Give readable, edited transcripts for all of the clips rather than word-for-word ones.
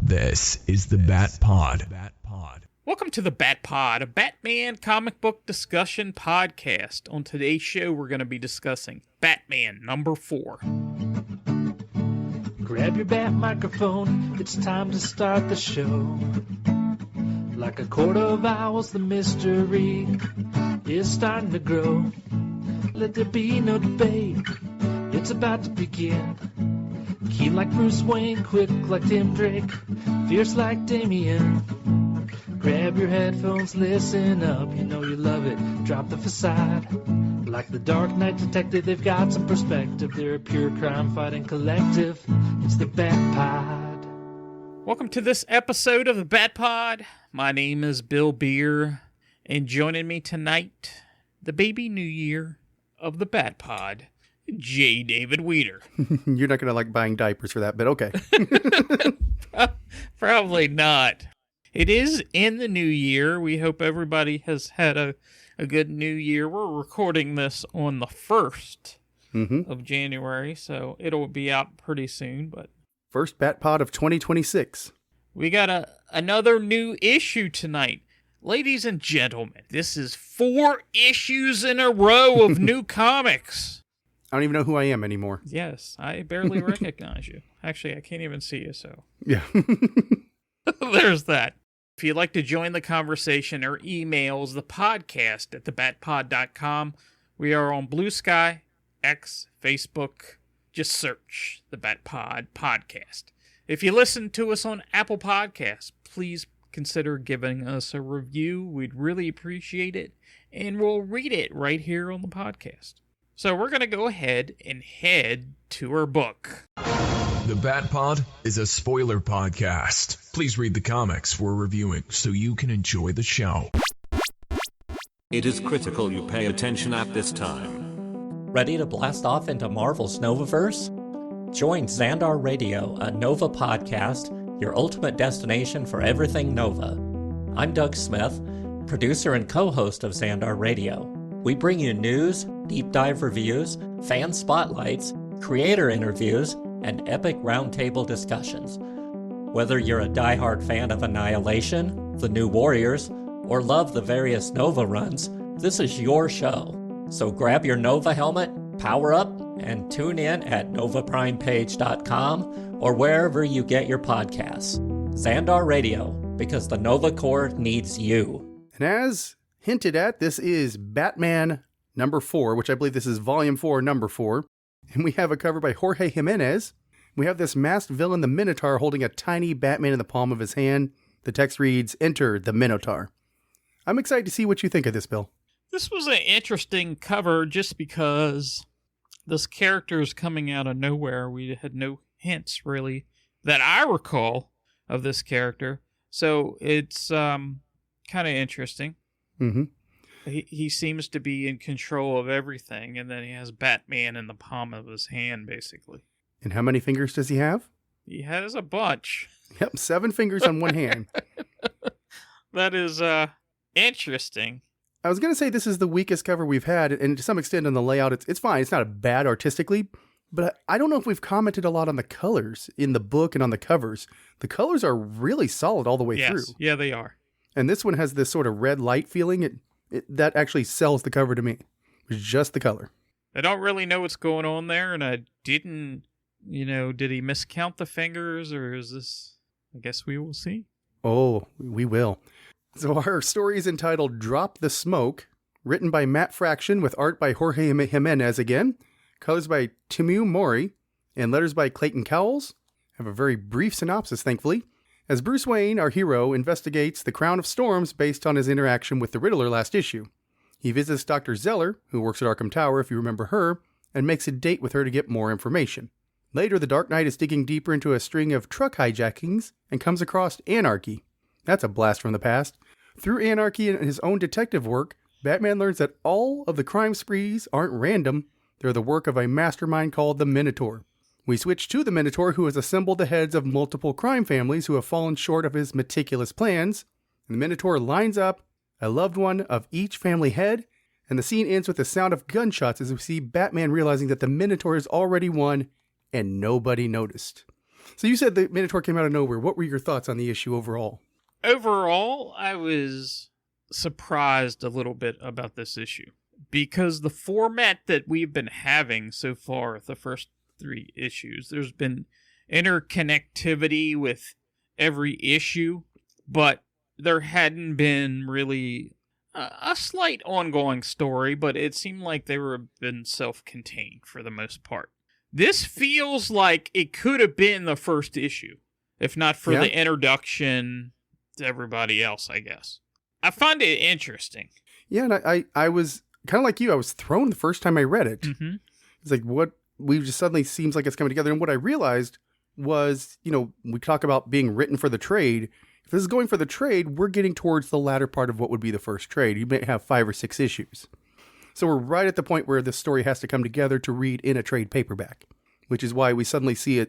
This is the Bat Pod. Welcome to the Bat Pod, a Batman comic book discussion podcast. On today's show, we're going to be discussing Batman number 4. Grab your bat microphone, it's time to start the show. Like a quart of owls, the mystery is starting to grow. Let there be no debate, it's about to begin. Keen like Bruce Wayne, quick like Tim Drake, fierce like Damien. Grab your headphones, listen up, you know you love it. Drop the facade. Like the Dark Knight detective, they've got some perspective. They're a pure crime-fighting collective. It's the Bat Pod. Welcome to this episode of the Bat Pod. My name is Bill Bere, and joining me tonight, the baby new year of the Bat Pod, J. David Weeder. You're not going to like buying diapers for that, but okay. Probably not. It is in the new year. We hope everybody has had a good new year. We're recording this on the 1st of January, so it'll be out pretty soon. But first Bat Pod of 2026. We got another new issue tonight. Ladies and gentlemen, this is 4 issues in a row of new comics. I don't even know who I am anymore. Yes, I barely recognize you. Actually, I can't even see you, so. Yeah. There's that. If you'd like to join the conversation or emails the podcast at thebatpod.com, we are on Blue Sky, X, Facebook. Just search the Bat Pod podcast. If you listen to us on Apple Podcasts, please consider giving us a review. We'd really appreciate it, and we'll read it right here on the podcast. So we're going to go ahead and head to our book. The Bat Pod is a spoiler podcast. Please read the comics we're reviewing so you can enjoy the show. It is critical you pay attention at this time. Ready to blast off into Marvel's Novaverse? Join Xandar Radio, a Nova podcast, your ultimate destination for everything Nova. I'm Doug Smith, producer and co-host of Xandar Radio. We bring you news, deep dive reviews, fan spotlights, creator interviews, and epic roundtable discussions. Whether you're a diehard fan of Annihilation, The New Warriors, or love the various Nova runs, this is your show. So grab your Nova helmet, power up, and tune in at novaprimepage.com or wherever you get your podcasts. Xandar Radio, because the Nova Corps needs you. And as hinted at, this is Batman number 4, which I believe this is volume 4, number 4. And we have a cover by Jorge Jimenez. We have this masked villain, the Minotaur, holding a tiny Batman in the palm of his hand. The text reads, "Enter the Minotaur." I'm excited to see what you think of this, Bill. This was an interesting cover just because this character is coming out of nowhere. We had no hints, really, that I recall of this character. So it's kind of interesting. Mm-hmm. He seems to be in control of everything, and then he has Batman in the palm of his hand, basically. And how many fingers does he have? He has a bunch. Yep, 7 fingers on one hand. That is interesting. I was going to say this is the weakest cover we've had, and to some extent on the layout, it's fine. It's not bad artistically, but I don't know if we've commented a lot on the colors in the book and on the covers. The colors are really solid all the way through. Yeah, they are. And this one has this sort of red light feeling. That actually sells the cover to me. It's just the color. I don't really know what's going on there, and I didn't, did he miscount the fingers, or is this, I guess we will see. Oh, we will. So our story is entitled Drop the Smoke, written by Matt Fraction with art by Jorge Jimenez again, colors by Timu Mori, and letters by Clayton Cowles. I have a very brief synopsis, thankfully. As Bruce Wayne, our hero, investigates the Crown of Storms based on his interaction with the Riddler last issue. He visits Dr. Zeller, who works at Arkham Tower if you remember her, and makes a date with her to get more information. Later, the Dark Knight is digging deeper into a string of truck hijackings and comes across Anarchy. That's a blast from the past. Through Anarchy and his own detective work, Batman learns that all of the crime sprees aren't random. They're the work of a mastermind called the Minotaur. We switch to the Minotaur, who has assembled the heads of multiple crime families who have fallen short of his meticulous plans. And the Minotaur lines up a loved one of each family head, and the scene ends with the sound of gunshots as we see Batman realizing that the Minotaur has already won and nobody noticed. So you said the Minotaur came out of nowhere. What were your thoughts on the issue overall? Overall, I was surprised a little bit about this issue because the format that we've been having so far, the first 3 issues, there's been interconnectivity with every issue, but there hadn't been really a slight ongoing story, but it seemed like they were been self-contained for the most part. This feels like it could have been the first issue, if not for the introduction to everybody else, I guess. I find it interesting. Yeah, and I was kind of like you. I was thrown the first time I read it. Mm-hmm. It's like, what? We just suddenly seems like it's coming together. And what I realized was, we talk about being written for the trade. If this is going for the trade, we're getting towards the latter part of what would be the first trade. You may have 5 or 6 issues. So we're right at the point where this story has to come together to read in a trade paperback, which is why we suddenly see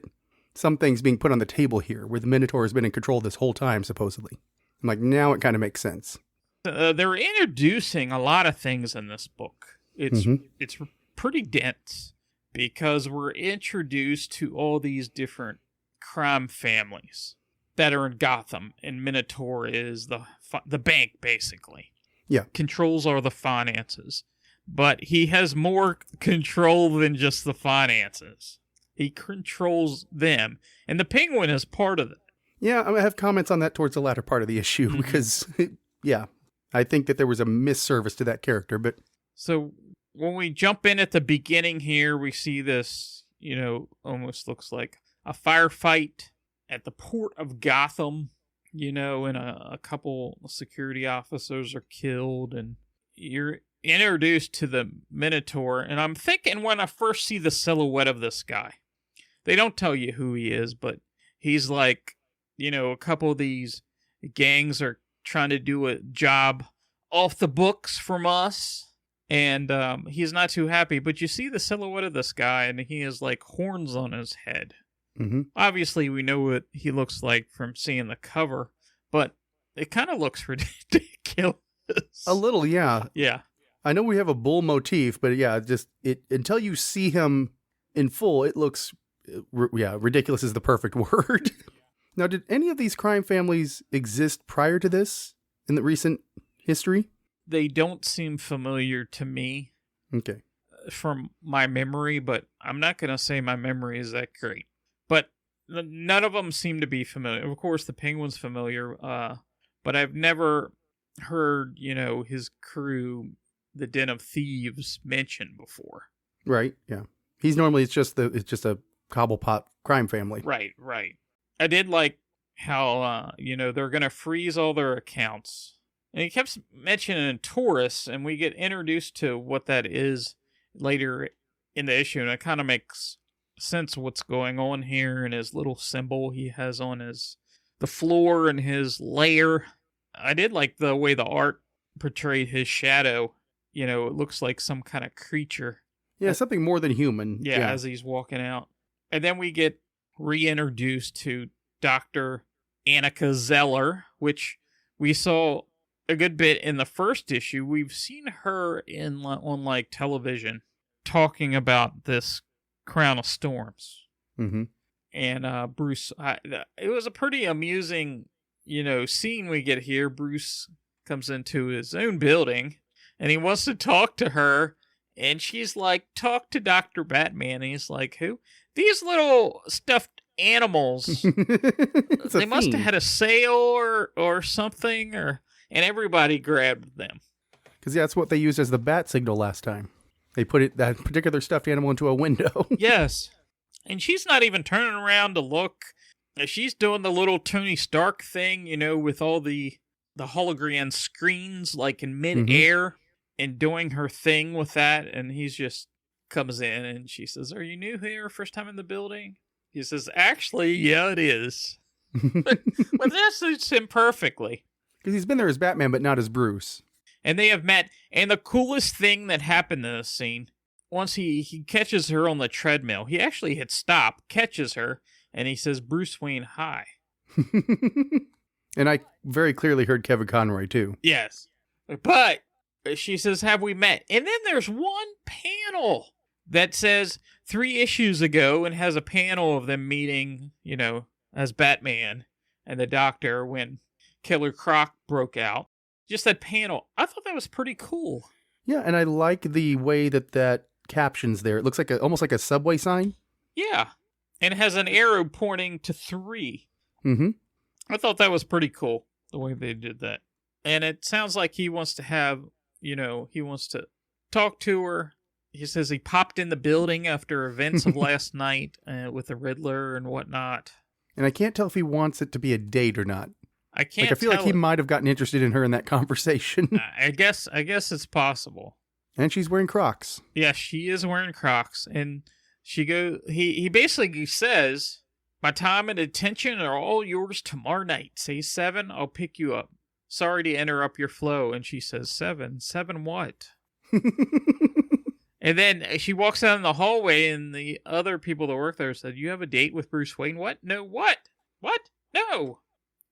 some things being put on the table here, where the Minotaur has been in control this whole time, supposedly. I'm like, now it kind of makes sense. They're introducing a lot of things in this book. It's pretty dense because we're introduced to all these different crime families that are in Gotham, and Minotaur is the bank, basically. Yeah. Controls all the finances. But he has more control than just the finances. He controls them. And the Penguin is part of it. Yeah, I have comments on that towards the latter part of the issue because, I think that there was a misservice to that character. But so when we jump in at the beginning here, we see this, almost looks like a firefight at the port of Gotham, and a couple security officers are killed, and you're introduced to the Minotaur. And I'm thinking when I first see the silhouette of this guy, they don't tell you who he is, but he's like, a couple of these gangs are trying to do a job off the books from us, and he's not too happy. But you see the silhouette of this guy, and he has like horns on his head. Mm-hmm. Obviously, we know what he looks like from seeing the cover, but it kind of looks ridiculous. A little, yeah. Yeah. I know we have a bull motif, but until you see him in full, it looks, ridiculous is the perfect word. Now, did any of these crime families exist prior to this in the recent history? They don't seem familiar to me. Okay. From my memory, but I'm not going to say my memory is that great. But none of them seem to be familiar. Of course, the Penguin's familiar, but I've never heard, his crew, the Den of Thieves, mentioned before. Right, yeah. It's just a cobblepot crime family. Right. I did like how, they're going to freeze all their accounts. And he kept mentioning tourists, and we get introduced to what that is later in the issue, and it kind of makes sense what's going on here, and his little symbol he has on the floor in his lair. I did like the way the art portrayed his shadow. It looks like some kind of creature. Yeah, something more than human. Yeah, as he's walking out. And then we get reintroduced to Dr. Annika Zeller, which we saw a good bit in the first issue. We've seen her on television talking about this Crown of Storms. Mm-hmm. And Bruce, it was a pretty amusing, scene we get here. Bruce comes into his own building, and he wants to talk to her, and she's like, talk to Dr. Batman. And he's like, who? These little stuffed animals. They must have had a sale or something, and everybody grabbed them. Because that's what they used as the bat signal last time. They put that particular stuffed animal into a window. Yes. And she's not even turning around to look. She's doing the little Tony Stark thing, with all the hologram screens, like in midair, and doing her thing with that. And he's just comes in, and she says, "Are you new here? First time in the building?" He says, "Actually, yeah, it is." But that suits him perfectly. Because he's been there as Batman, but not as Bruce. And they have met. And the coolest thing that happened in this scene, once he catches her on the treadmill, he actually hits stop, catches her, and he says, "Bruce Wayne, hi." And I very clearly heard Kevin Conroy, too. Yes. But she says, "Have we met?" And then there's one panel that says 3 issues ago and has a panel of them meeting, as Batman and the Doctor when Killer Croc broke out. Just that panel. I thought that was pretty cool. Yeah, and I like the way that caption's there. It looks like almost like a subway sign. Yeah. And it has an arrow pointing to 3. Mm-hmm. I thought that was pretty cool, the way they did that. And it sounds like he wants to have, he wants to talk to her. He says he popped in the building after events of last night with the Riddler and whatnot. And I can't tell if he wants it to be a date or not. I can't. I feel like he might have gotten interested in her in that conversation. I guess it's possible. And she's wearing Crocs. Yeah, she is wearing Crocs, and he basically says, "My time and attention are all yours tomorrow night. Say 7, I'll pick you up. Sorry to interrupt your flow." And she says, 7? 7 what? And then she walks out in the hallway, and the other people that work there said, "You have a date with Bruce Wayne?" What? No, what? What? No.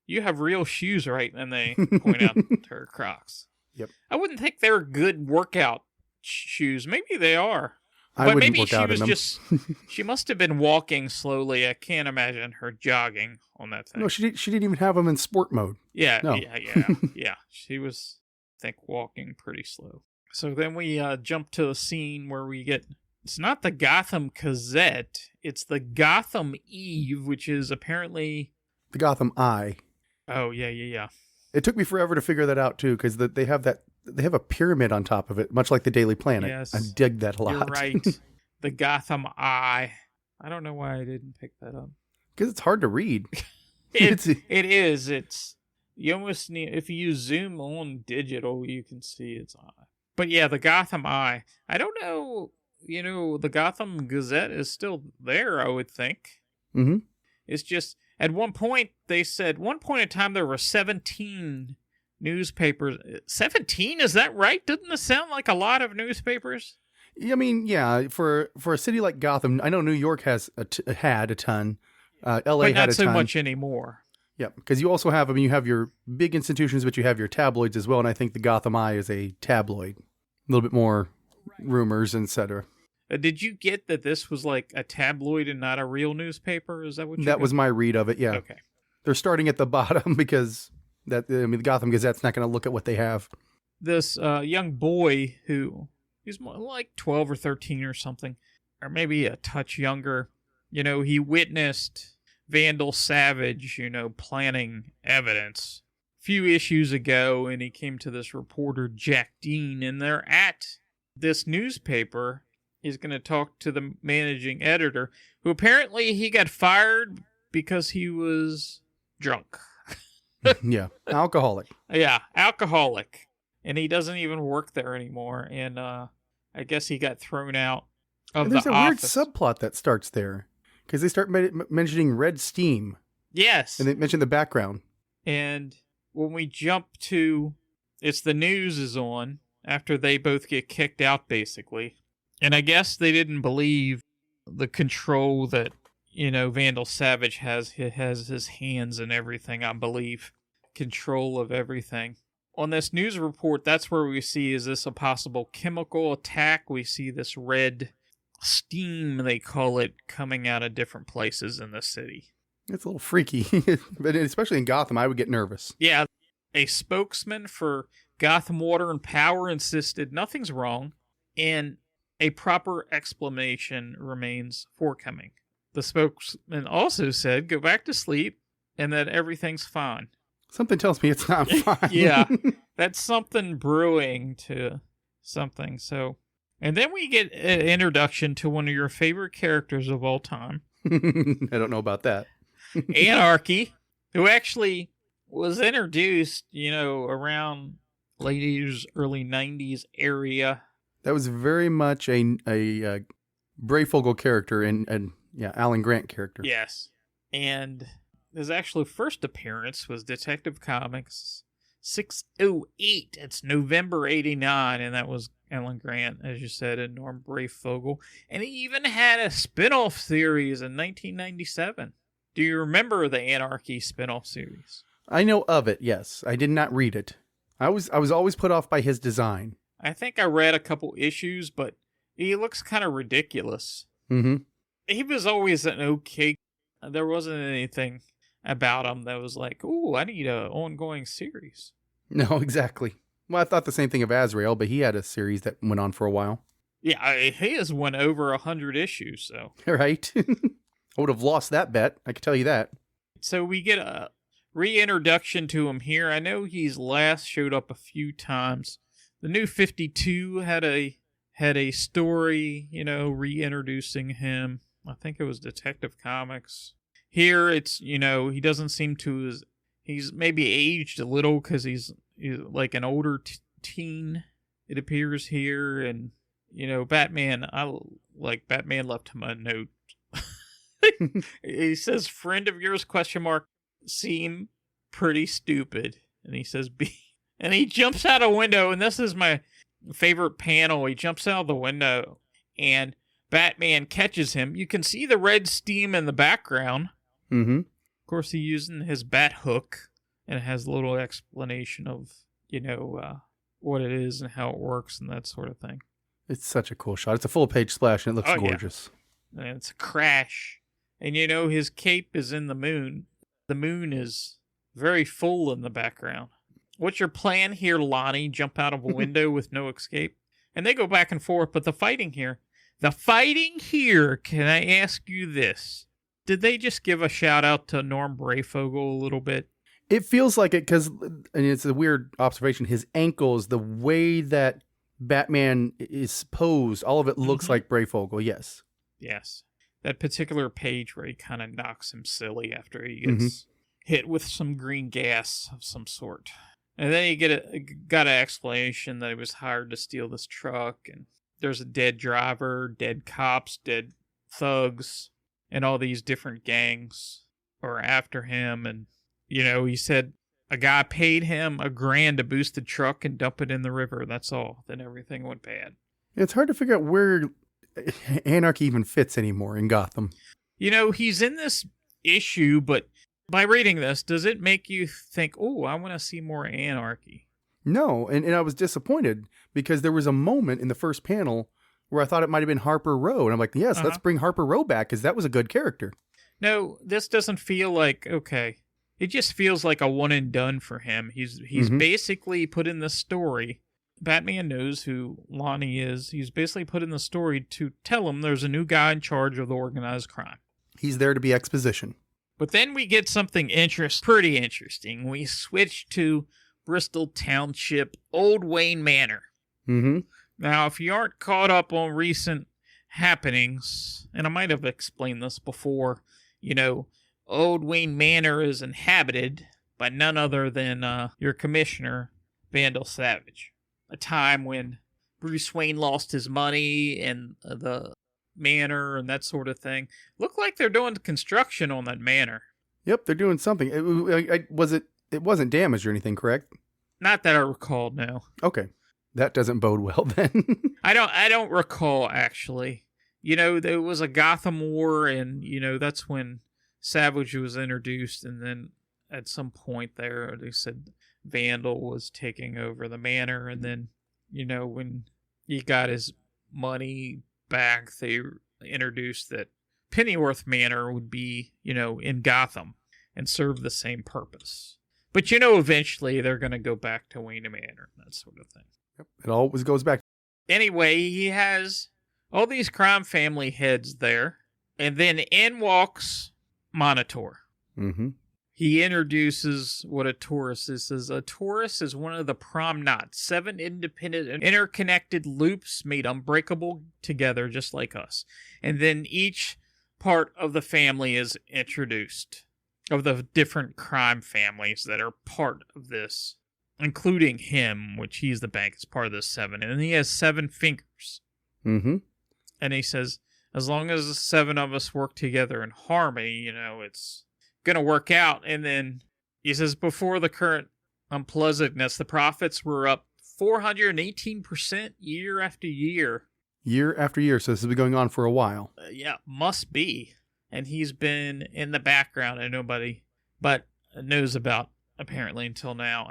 You have real shoes, right? And they point out to her Crocs. Yep. I wouldn't think they're good workout shoes. Maybe they are. I But wouldn't maybe work she out was in them. just, she must have been walking slowly. I can't imagine her jogging on that thing. No, she didn't even have them in sport mode. Yeah, No. yeah. She was, I think, walking pretty slow. So then we jump to a scene where we get, it's not the Gotham Gazette, it's the Gotham Eve, which is apparently... The Gotham Eye. Oh, yeah. It took me forever to figure that out, too, because they have a pyramid on top of it, much like the Daily Planet. Yes. I dig that a lot. You're right. The Gotham Eye. I don't know why I didn't pick that up. Because it's hard to read. It is. It's, you almost need, if you zoom on digital, you can see its eye. But yeah, the Gotham Eye. I don't know, the Gotham Gazette is still there, I would think. Mm-hmm. It's just, at one point, they said, one point in time, there were 17 newspapers. 17? Is that right? Doesn't it sound like a lot of newspapers? I mean, yeah, for a city like Gotham, I know New York had a ton. LA but had not a so ton. much anymore. Yeah, because you also have, you have your big institutions, but you have your tabloids as well, and I think the Gotham Eye is a tabloid. A little bit more rumors, etc. Did you get that this was like a tabloid and not a real newspaper? Is that what you That was my read of it, yeah. Okay. They're starting at the bottom because the Gotham Gazette's not going to look at what they have. This young boy who, he's more like 12 or 13 or something, or maybe a touch younger, he witnessed Vandal Savage, planting evidence a few issues ago, and he came to this reporter, Jack Dean, and they're at this newspaper. He's going to talk to the managing editor, who apparently he got fired because he was drunk. Yeah, alcoholic. Yeah, alcoholic. And he doesn't even work there anymore. And I guess he got thrown out of And there's the a office. weird subplot that starts there. Because they start mentioning red steam. Yes. And they mention the background. And when we jump to, it's the news is on, after they both get kicked out, basically. And I guess they didn't believe the control that, Vandal Savage has. He has his hands in everything, I believe. Control of everything. On this news report, that's where we see, is this a possible chemical attack? We see this red steam, they call it, coming out of different places in the city. It's a little freaky. But especially in Gotham, I would get nervous. Yeah. A spokesman for Gotham Water and Power insisted nothing's wrong, and a proper explanation remains forthcoming. The spokesman also said, go back to sleep, and that everything's fine. Something tells me it's not fine. Yeah, that's something brewing to something. So, and then we get an introduction to one of your favorite characters of all time. I don't know about that. Anarchy, who actually was introduced, around late 80s, early 90s area. That was very much a Brayfogle character and Alan Grant character. Yes. And his actual first appearance was Detective Comics 608. It's November 89, and that was Alan Grant, as you said, and Norm Brayfogle. And he even had a spin-off series in 1997. Do you remember the Anarchy spin-off series? I know of it, yes. I did not read it. I was always put off by his design. I think I read a couple issues, but He looks kind of ridiculous. Mm-hmm. He was always an okay. There wasn't anything about him that was like, ooh, I need an ongoing series. No, exactly. Well, I thought the same thing of Azrael, but he had a series that went on for a while. Yeah, his went over 100 issues, so. Right? I would have lost that bet, I can tell you that. So we get a reintroduction to him here. I know he's last showed up a few times. The New 52 had a story, reintroducing him. I think it was Detective Comics. Here it's, he doesn't seem to, he's maybe aged a little because he's like an older teen, it appears here. And, Batman, Batman left him a note. He says, friend of yours, ? Seem pretty stupid. And he says, B. And he jumps out a window, and this is my favorite panel. He jumps out of the window, and Batman catches him. You can see the red steam in the background. Mm-hmm. Of course, he's using his bat hook, and it has a little explanation of, what it is and how it works and that sort of thing. It's such a cool shot. It's a full-page splash, and it looks gorgeous. Yeah. And it's a crash. And, his cape is in the moon. The moon is very full in the background. What's your plan here, Lonnie? Jump out of a window with no escape? And they go back and forth, but the fighting here, can I ask you this? Did they just give a shout out to Norm Brayfogle a little bit? It feels like it because, and it's a weird observation, his ankles, the way that Batman is posed, all of it looks like Brayfogle, yes. Yes. That particular page where he kind of knocks him silly after he gets hit with some green gas of some sort. And then you got an explanation that he was hired to steal this truck, and there's a dead driver, dead cops, dead thugs, and all these different gangs are after him. And, he said a guy paid him $1,000 to boost the truck and dump it in the river. That's all. Then everything went bad. It's hard to figure out where anarchy even fits anymore in Gotham. He's in this issue, but by reading this, does it make you think, oh, I want to see more anarchy? No, and I was disappointed because there was a moment in the first panel where I thought it might have been Harper Row. And I'm like, yes, let's bring Harper Row back because that was a good character. No, this doesn't feel like, okay. It just feels like a one and done for him. He's basically put in the story. Batman knows who Lonnie is. He's basically put in the story to tell him there's a new guy in charge of the organized crime. He's there to be exposition. But then we get something pretty interesting. We switch to Bristol Township, Old Wayne Manor. Mm-hmm. Now, if you aren't caught up on recent happenings, and I might have explained this before, Old Wayne Manor is inhabited by none other than your commissioner, Vandal Savage. A time when Bruce Wayne lost his money and the manor and that sort of thing. Looked like they're doing construction on that manor. Yep, they're doing something. It wasn't damaged or anything, correct? Not that I recall, no. Okay. That doesn't bode well then. I don't recall, actually. There was a Gotham War, and, that's when Savage was introduced, and then at some point there, they said Vandal was taking over the manor, and then, when he got his money back, they introduced that Pennyworth Manor would be, in Gotham and serve the same purpose. But, eventually they're going to go back to Wayne Manor and that sort of thing. Yep. It always goes back. Anyway, he has all these crime family heads there, and then in walks Monitor. Mm-hmm. He introduces what a torus is. Says a torus is one of the prom knots, 7 independent and interconnected loops made unbreakable together, just like us. And then each part of the family is introduced, of the different crime families that are part of this, including him, which he's the bank, is part of the 7. And he has 7 fingers. Mm-hmm. And he says, as long as the 7 of us work together in harmony, it's going to work out. And then he says, before the current unpleasantness, the profits were up 418% year after year. Year after year. So this has been going on for a while. Yeah, must be. And he's been in the background and nobody but knows about, apparently, until now.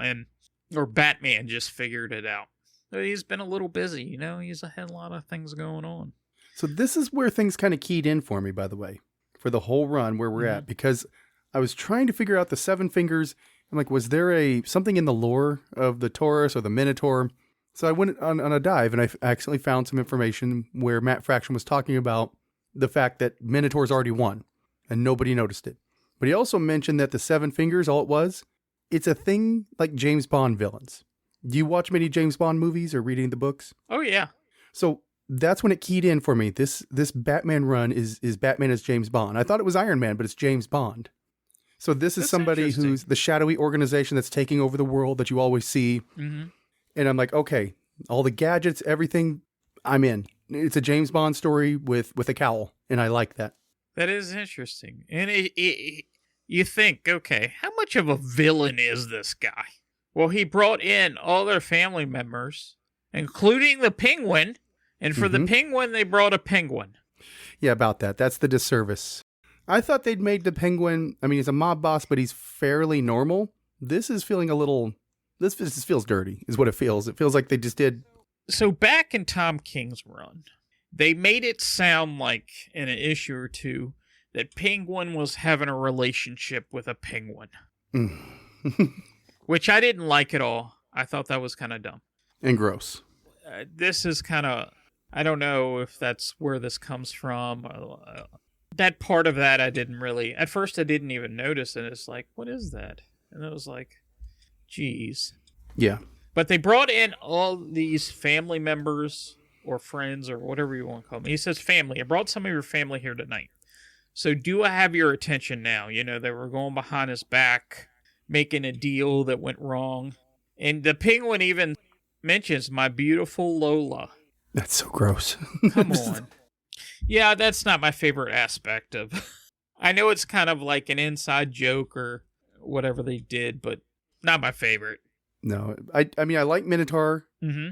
Or Batman just figured it out. He's been a little busy, He's had a lot of things going on. So this is where things kind of keyed in for me, by the way, for the whole run where we're at, because I was trying to figure out the Seven Fingers. I'm like, was there something in the lore of the Taurus or the Minotaur? So I went on a dive, and I accidentally found some information where Matt Fraction was talking about the fact that Minotaur's already won, and nobody noticed it. But he also mentioned that the Seven Fingers, it's a thing like James Bond villains. Do you watch many James Bond movies or reading the books? Oh, yeah. So that's when it keyed in for me. This Batman run is Batman as James Bond. I thought it was Iron Man, but it's James Bond. So this is somebody who's the shadowy organization that's taking over the world that you always see. Mm-hmm. And I'm like, okay, all the gadgets, everything, I'm in. It's a James Bond story with a cowl, and I like that. That is interesting. And you think, okay, how much of a villain is this guy? Well, he brought in all their family members, including the Penguin. And for the Penguin, they brought a penguin. Yeah, about that. That's the disservice. I thought they'd made the Penguin, he's a mob boss, but he's fairly normal. This is feeling this just feels dirty, is what it feels. It feels like they just did. So back in Tom King's run, they made it sound like in an issue or two that Penguin was having a relationship with a penguin. Which I didn't like at all. I thought that was kind of dumb. And gross. This is kind of, I don't know if that's where this comes from. That part of that I didn't really, at first I didn't even notice, and it's like, what is that? And it was like, geez. Yeah. But they brought in all these family members or friends or whatever you want to call them. He says family. I brought some of your family here tonight. So do I have your attention now? They were going behind his back, making a deal that went wrong. And the Penguin even mentions my beautiful Lola. That's so gross. Come on. Yeah, that's not my favorite aspect of. I know it's kind of like an inside joke or whatever they did, but not my favorite. No, I like Minotaur. Mm-hmm.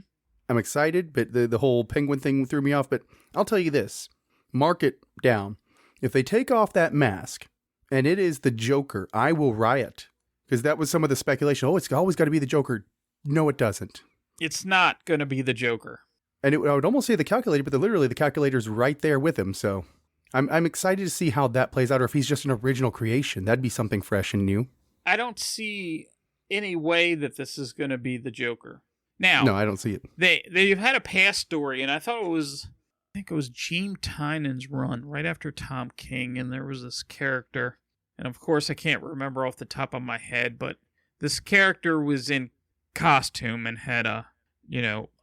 I'm excited, but the whole penguin thing threw me off. But I'll tell you this, mark it down. If they take off that mask and it is the Joker, I will riot. Because that was some of the speculation. Oh, it's always got to be the Joker. No, it doesn't. It's not going to be the Joker. And I would almost say the calculator, but literally the calculator's right there with him. So I'm excited to see how that plays out, or if he's just an original creation. That'd be something fresh and new. I don't see any way that this is going to be the Joker. Now, no, I don't see it. They've had a past story, and I think it was Gene Tynan's run right after Tom King, and there was this character, and of course I can't remember off the top of my head, but this character was in costume and had a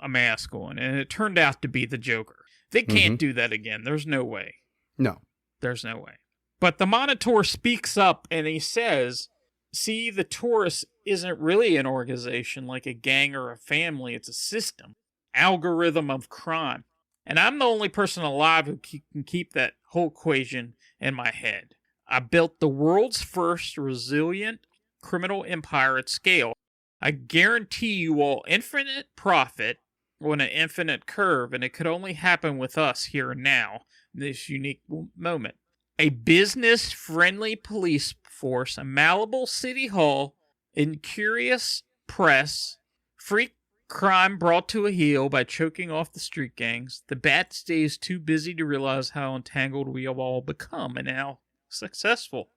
mask on, and it turned out to be the Joker. They can't do that again. There's no way. No. There's no way. But the Minotaur speaks up, and he says, see, the Taurus isn't really an organization like a gang or a family. It's a system, algorithm of crime. And I'm the only person alive who can keep that whole equation in my head. I built the world's first resilient criminal empire at scale. I guarantee you all infinite profit on an infinite curve, and it could only happen with us here and now, in this unique moment. A business-friendly police force, a malleable city hall, incurious press, freak crime brought to a heel by choking off the street gangs. The bat stays too busy to realize how entangled we have all become and how successful.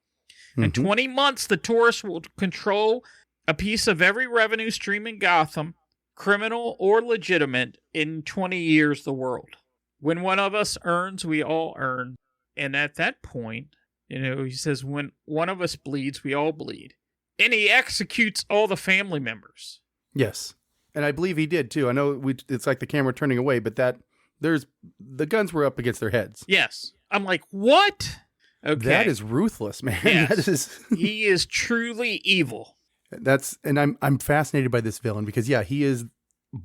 In 20 months, the tourists will control a piece of every revenue stream in Gotham, criminal or legitimate. In 20 years, the world. When one of us earns, we all earn. And at that point, he says, when one of us bleeds, we all bleed. And he executes all the family members. Yes. And I believe he did, too. I know it's like the camera turning away, but the guns were up against their heads. Yes. I'm like, what? Okay. That is ruthless, man. Yes. He is truly evil. And I'm fascinated by this villain because, yeah, he is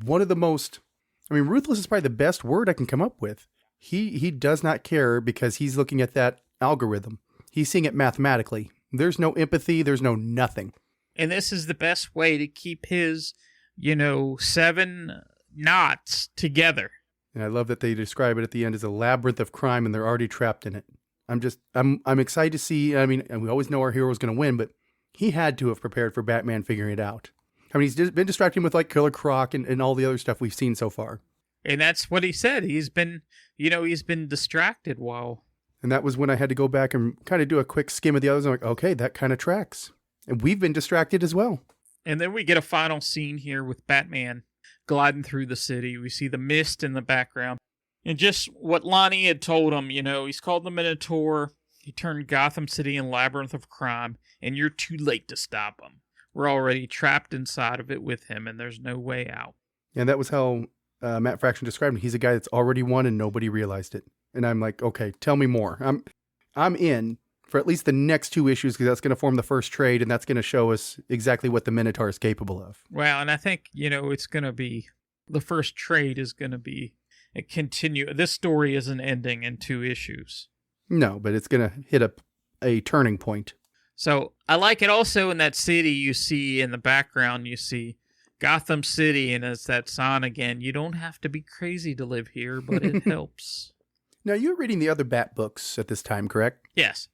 one of the most, ruthless is probably the best word I can come up with. He does not care because he's looking at that algorithm. He's seeing it mathematically. There's no empathy. There's no nothing. And this is the best way to keep his, 7 knots together. And I love that they describe it at the end as a labyrinth of crime and they're already trapped in it. I'm excited to see, and we always know our hero is going to win, but he had to have prepared for Batman figuring it out. I mean, he's been distracting with like Killer Croc and all the other stuff we've seen so far. And that's what he said. He's been distracted while. And that was when I had to go back and kind of do a quick skim of the others. I'm like, okay, that kind of tracks. And we've been distracted as well. And then we get a final scene here with Batman gliding through the city. We see the mist in the background. And just what Lonnie had told him, he's called the Minotaur. He turned Gotham City in a labyrinth of crime, and you're too late to stop him. We're already trapped inside of it with him, and there's no way out. And that was how Matt Fraction described him. He's a guy that's already won, and nobody realized it. And I'm like, okay, tell me more. I'm in for at least the next 2 issues, because that's going to form the first trade, and that's going to show us exactly what the Minotaur is capable of. Well, and I think, it's going to be, the first trade is going to be a continue. This story isn't ending in 2 issues. No, but it's going to hit a turning point. So I like it also in that city you see in the background, you see Gotham City, and it's that sign again. You don't have to be crazy to live here, but it helps. Now, you're reading the other Bat books at this time, correct? Yes.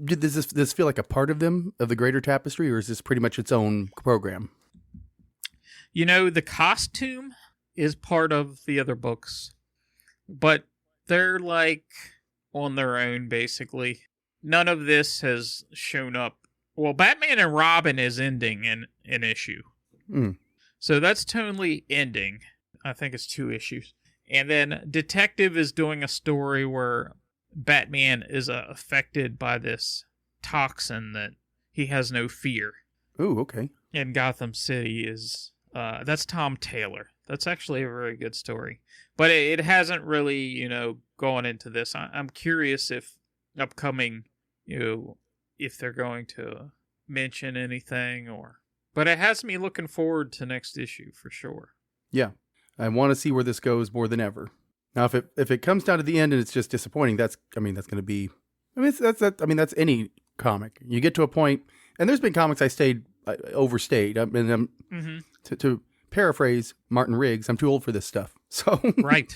Does this feel like a part of them, of the greater tapestry, or is this pretty much its own program? The costume is part of the other books, but they're like on their own, basically. None of this has shown up. Well, Batman and Robin is ending in an issue. So that's totally ending. I think it's 2 issues. And then Detective is doing a story where Batman is affected by this toxin that he has no fear. Ooh, okay. And Gotham City is, that's Tom Taylor. That's actually a very good story. But it hasn't really, gone into this. I'm curious if upcoming, if they're going to mention anything but it has me looking forward to next issue for sure. Yeah. I want to see where this goes more than ever. Now, if it comes down to the end and it's just disappointing, that's going to be, that's any comic. You get to a point, and there's been comics I overstayed. To paraphrase Martin Riggs, I'm too old for this stuff. So right.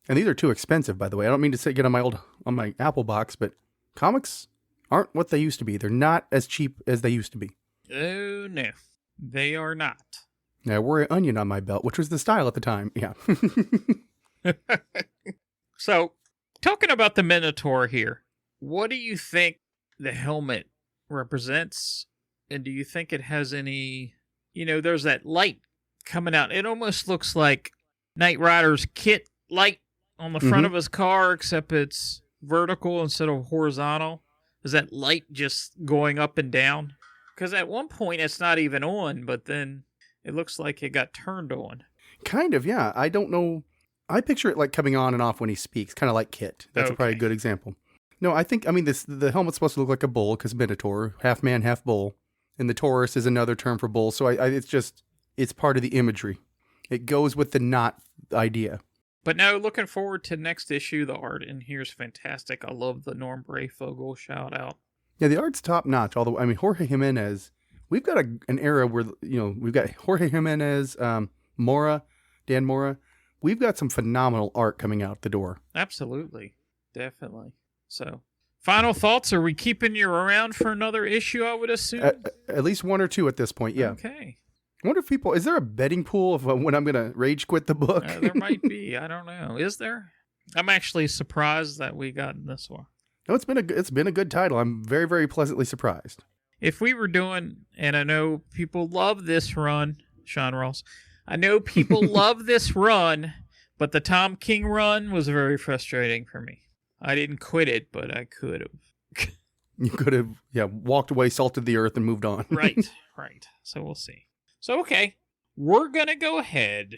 And these are too expensive, by the way. I don't mean to get on my Apple box, but comics aren't what they used to be. They're not as cheap as they used to be. Oh, no. They are not. Now, I wore an onion on my belt, which was the style at the time. Yeah. So, talking about the Minotaur here, what do you think the helmet represents? And do you think it has any, there's that light coming out. It almost looks like Knight Rider's kit light on the front of his car, except it's vertical instead of horizontal. Is that light just going up and down? Because at one point it's not even on, but then it looks like it got turned on. Kind of, yeah. I don't know. I picture it like coming on and off when he speaks, kind of like Kit. That's probably a good example. No, the helmet's supposed to look like a bull, because Minotaur, half man, half bull. And the Taurus is another term for bull. So it's part of the imagery. It goes with the knot idea. But no, looking forward to next issue. The art in here is fantastic. I love the Norm Brayfogle shout out. Yeah, the art's top notch. Although, Jorge Jimenez, we've got an era where, we've got Jorge Jimenez, Dan Mora. We've got some phenomenal art coming out the door. Absolutely. Definitely. So, final thoughts? Are we keeping you around for another issue, I would assume? At least 1 or 2 at this point, yeah. Okay. I wonder if is there a betting pool of when I'm going to rage quit the book? There might be. I don't know. Is there? I'm actually surprised that we got this one. No, it's been a good title. I'm very, very pleasantly surprised. If we were doing, and I know people love this run, Sean Ross, I know people love this run, but the Tom King run was very frustrating for me. I didn't quit it, but I could have. You could have, walked away, salted the earth, and moved on. Right. So we'll see. So, okay, we're going to go ahead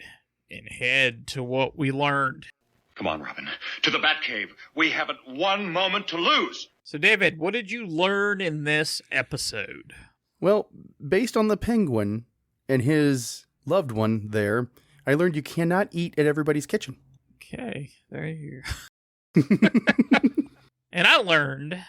and head to what we learned. Come on, Robin. To the Batcave. We haven't 1 moment to lose. So, David, what did you learn in this episode? Well, based on the Penguin and his loved one there, I learned you cannot eat at everybody's kitchen. Okay, there you go. And I learned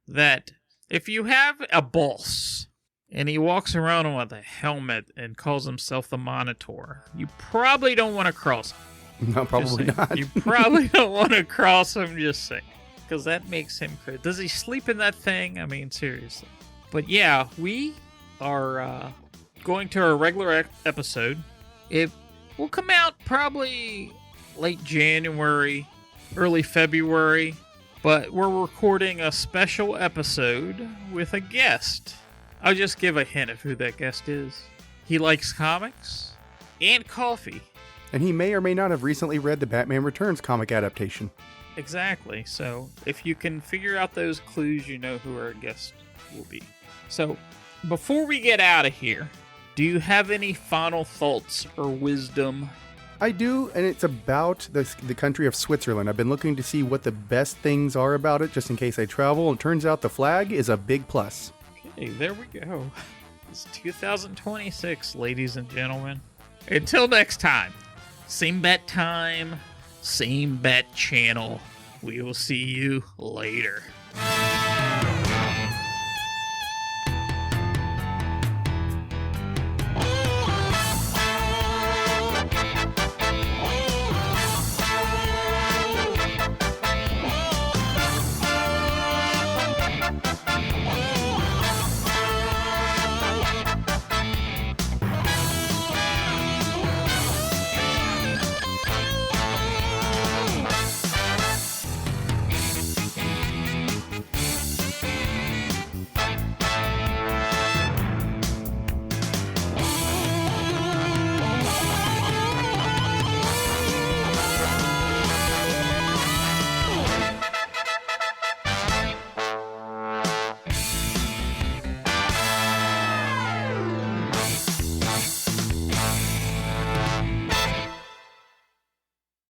that if you have a boss and he walks around with a helmet and calls himself the Minotaur, you probably don't want to cross him. No, probably not. You probably don't want to cross him, just saying. Because that makes him crazy. Does he sleep in that thing? I mean, seriously. But yeah, we are... going to our regular episode. It will come out probably late January, early February, but we're recording a special episode with a guest. I'll just give a hint of who that guest is. He likes comics and coffee. And he may or may not have recently read the Batman Returns comic adaptation. Exactly. So if you can figure out those clues, you know who our guest will be. So before we get out of here, do you have any final thoughts or wisdom? I do, and it's about the country of Switzerland. I've been looking to see what the best things are about it, just in case I travel, and it turns out the flag is a big plus. Okay, there we go. It's 2026, ladies and gentlemen. Until next time, same bat time, same bat channel. We will see you later.